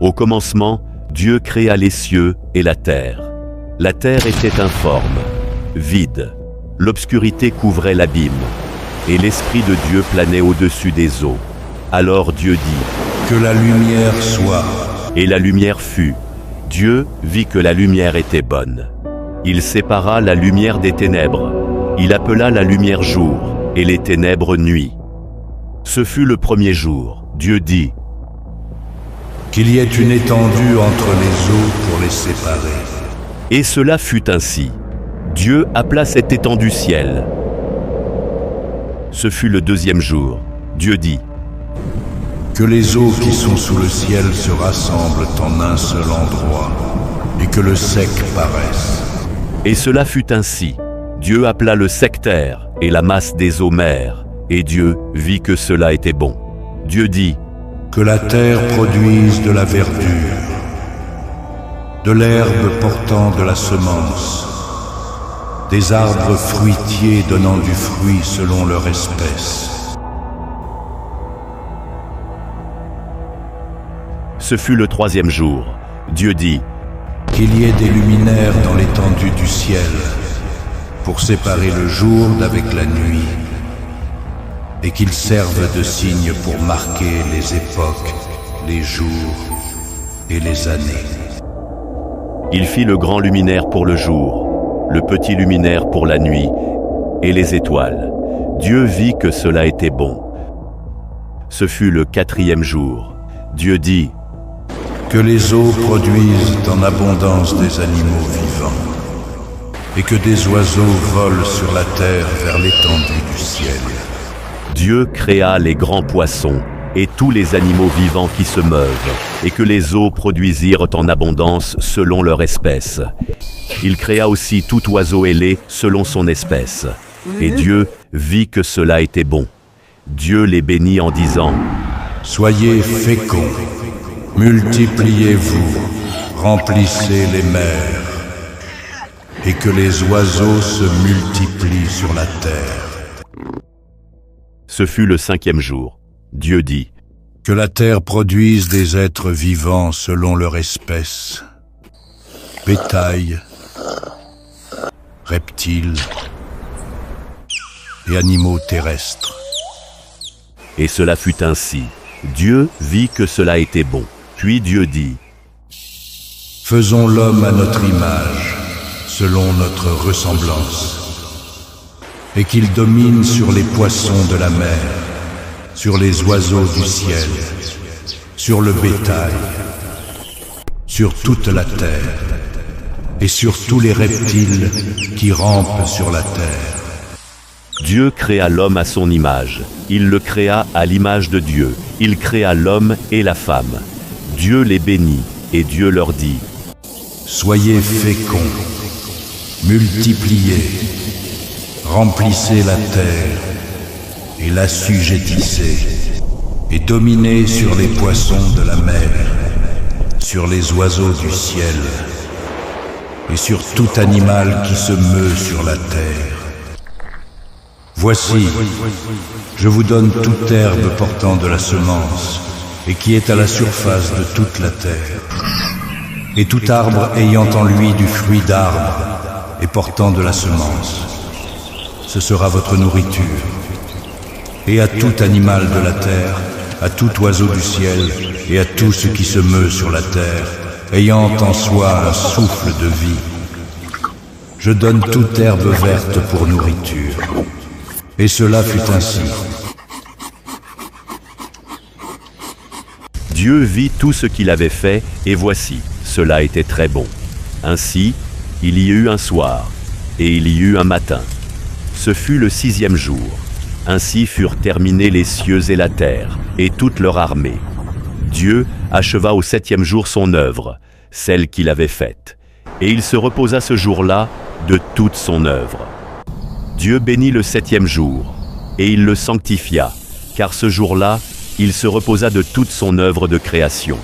Au commencement, Dieu créa les cieux et la terre. La terre était informe, vide. L'obscurité couvrait l'abîme, et l'Esprit de Dieu planait au-dessus des eaux. Alors Dieu dit : Que la lumière soit. Et la lumière fut. Dieu vit que la lumière était bonne. Il sépara la lumière des ténèbres. Il appela la lumière jour, et les ténèbres nuit. Ce fut le premier jour. Dieu dit : Qu'il y ait une étendue entre les eaux pour les séparer. Et cela fut ainsi. Dieu appela cette étendue ciel. Ce fut le deuxième jour. Dieu dit : Que les eaux qui sont sous le ciel se rassemblent en un seul endroit, et que le sec paraisse. Et cela fut ainsi. Dieu appela le sec terre et la masse des eaux mer, et Dieu vit que cela était bon. Dieu dit : Que la terre produise de la verdure, de l'herbe portant de la semence, des arbres fruitiers donnant du fruit selon leur espèce. Ce fut le troisième jour. Dieu dit : Qu'il y ait des luminaires dans l'étendue du ciel, pour séparer le jour d'avec la nuit, et qu'ils servent de signes pour marquer les époques, les jours et les années. Il fit le grand luminaire pour le jour, le petit luminaire pour la nuit, et les étoiles. Dieu vit que cela était bon. Ce fut le quatrième jour. Dieu dit : Que les eaux produisent en abondance des animaux vivants, et que des oiseaux volent sur la terre vers l'étendue du ciel. Dieu créa les grands poissons et tous les animaux vivants qui se meuvent, et que les eaux produisirent en abondance selon leur espèce. Il créa aussi tout oiseau ailé selon son espèce. Et Dieu vit que cela était bon. Dieu les bénit en disant : Soyez féconds, multipliez-vous, remplissez les mers, et que les oiseaux se multiplient sur la terre. Ce fut le cinquième jour. Dieu dit : Que la terre produise des êtres vivants selon leur espèce, bétail, reptiles et animaux terrestres. Et cela fut ainsi. Dieu vit que cela était bon. Puis Dieu dit : Faisons l'homme à notre image, selon notre ressemblance, et qu'il domine sur les poissons de la mer, sur les oiseaux du ciel, sur le bétail, sur toute la terre, et sur tous les reptiles qui rampent sur la terre. Dieu créa l'homme à son image. Il le créa à l'image de Dieu. Il créa l'homme et la femme. Dieu les bénit, et Dieu leur dit : Soyez féconds, multipliez, remplissez la terre et l'assujettissez, et dominez sur les poissons de la mer, sur les oiseaux du ciel, et sur tout animal qui se meut sur la terre. Voici, je vous donne toute herbe portant de la semence, et qui est à la surface de toute la terre, et tout arbre ayant en lui du fruit d'arbre, et portant de la semence. Ce sera votre nourriture. Et à tout animal de la terre, à tout oiseau du ciel, et à tout ce qui se meut sur la terre, ayant en soi un souffle de vie. Je donne toute herbe verte pour nourriture. Et cela fut ainsi. Dieu vit tout ce qu'il avait fait, et voici, cela était très bon. Ainsi, il y eut un soir, et il y eut un matin. Ce fut le sixième jour. Ainsi furent terminés les cieux et la terre, et toute leur armée. Dieu acheva au septième jour son œuvre, celle qu'il avait faite. Et il se reposa ce jour-là de toute son œuvre. Dieu bénit le septième jour, et il le sanctifia, car ce jour-là, il se reposa de toute son œuvre de création.